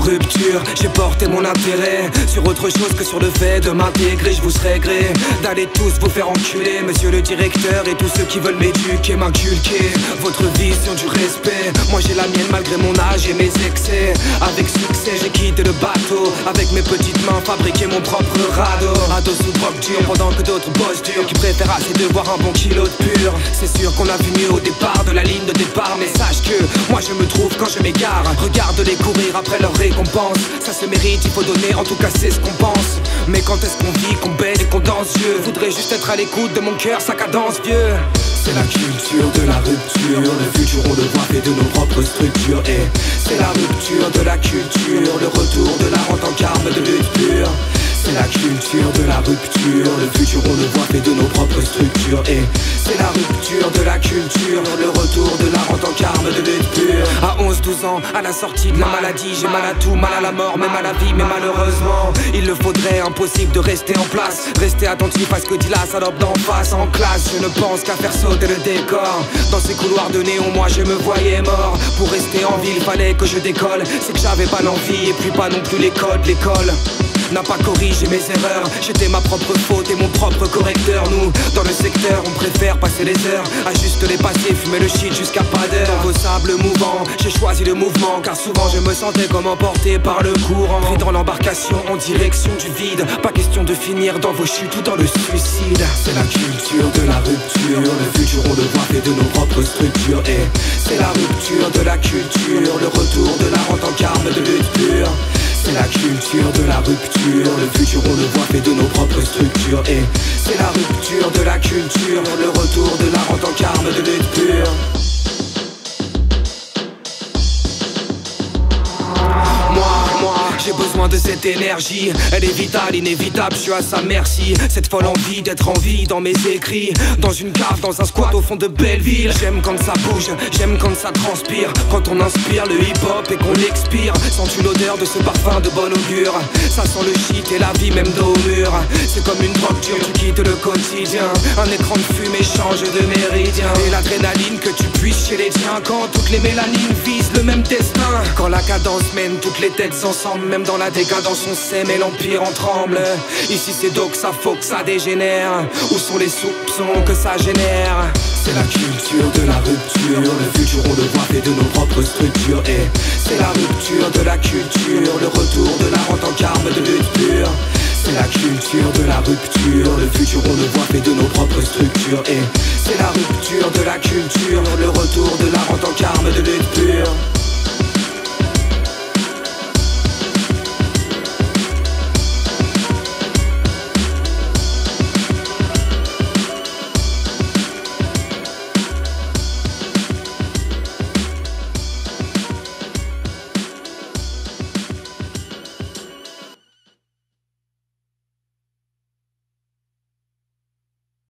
rupture. J'ai porté mon intérêt sur autre chose que sur le fait de m'intégrer. Je vous serais gré d'aller tous vous faire enculer, monsieur le directeur et tous ceux qui veulent m'éduquer, m'inculquer votre vision du respect. Moi j'ai la mienne malgré mon âge et mes excès. Avec succès j'ai quitté le bateau, avec mes petites mains fabriqué mon propre radeau. Ado sous drogue dure pendant que d'autres bossent dur, qui préfèrent assez de boire un bon kilo de pur. C'est sûr qu'on a vu mieux au départ de la ligne de départ, mais sache que moi je me trouve quand je m'égare. Regarde-les courir après leur récompense, ça se mérite, il faut donner, en tout cas c'est ce qu'on pense. Mais quand est-ce qu'on vit, qu'on baisse et qu'on danse, vieux? Voudrais juste être à l'écoute de mon cœur, sa cadence, vieux. C'est la culture de la rupture, le futur on le voit fait de nos propres structures. Et c'est la rupture de la culture, le retour de la rente en carme de lutte pure. C'est la culture de la rupture, le futur on le voit fait de nos propres structures. Et c'est la rupture de la culture, le retour de la rente en carme de lutte pure. À 11-12 ans, à la sortie de la maladie, j'ai mal à tout, mal à la mort, même à la vie. Mais malheureusement, il le faudrait, impossible de rester en place. Rester attentif à ce que dit la salope d'en face. En classe, je ne pense qu'à faire sauter le décor. Dans ces couloirs de néon, moi je me voyais mort. Pour rester en ville, fallait que je décolle. C'est que j'avais pas l'envie et puis pas non plus les codes, l'école n'a pas corrigé mes erreurs. J'étais ma propre faute et mon propre correcteur. Nous, dans le secteur, on préfère passer les heures à juste les passer, fumer le shit jusqu'à pas d'heure. Dans vos sables mouvants, j'ai choisi le mouvement, car souvent je me sentais comme emporté par le courant. Pris dans l'embarcation en direction du vide, pas question de finir dans vos chutes ou dans le suicide. C'est la culture de la rupture, le futur on le voit fait de nos propres structures. Et c'est la rupture de la culture, le retour de la rente en carme de lutte pure. C'est la culture de la rupture, le futur on le voit fait de nos propres structures. Et c'est la rupture de la culture, le retour de la rente en carme de lutte pure. J'ai besoin de cette énergie, elle est vitale, inévitable, je suis à sa merci. Cette folle envie d'être en vie dans mes écrits, dans une cave, dans un squat au fond de Belleville. J'aime quand ça bouge, j'aime quand ça transpire, quand on inspire le hip-hop et qu'on l'expire. Sens-tu l'odeur de ce parfum de bon augure? Ça sent le shit et la vie même dos au mur. C'est comme une drogue dure, tu quittes le quotidien. Un écran de fumée change de méridien. Et l'adrénaline que tu puisses chez les tiens, quand toutes les mélanines visent le même destin. Quand la cadence mène toutes les têtes ensemble, même dans la décadence on sème et l'empire en tremble. Ici c'est donc ça faut que ça dégénère. Où sont les soupçons que ça génère? C'est la culture de la rupture, le futur on le voit fait de nos propres structures. Et c'est la rupture de la culture, le retour de la rente en carme de lutte pure. C'est la culture de la rupture, le futur on le voit fait de nos propres structures. Et c'est la rupture de la culture, le retour de la rente en carme de lutte pure.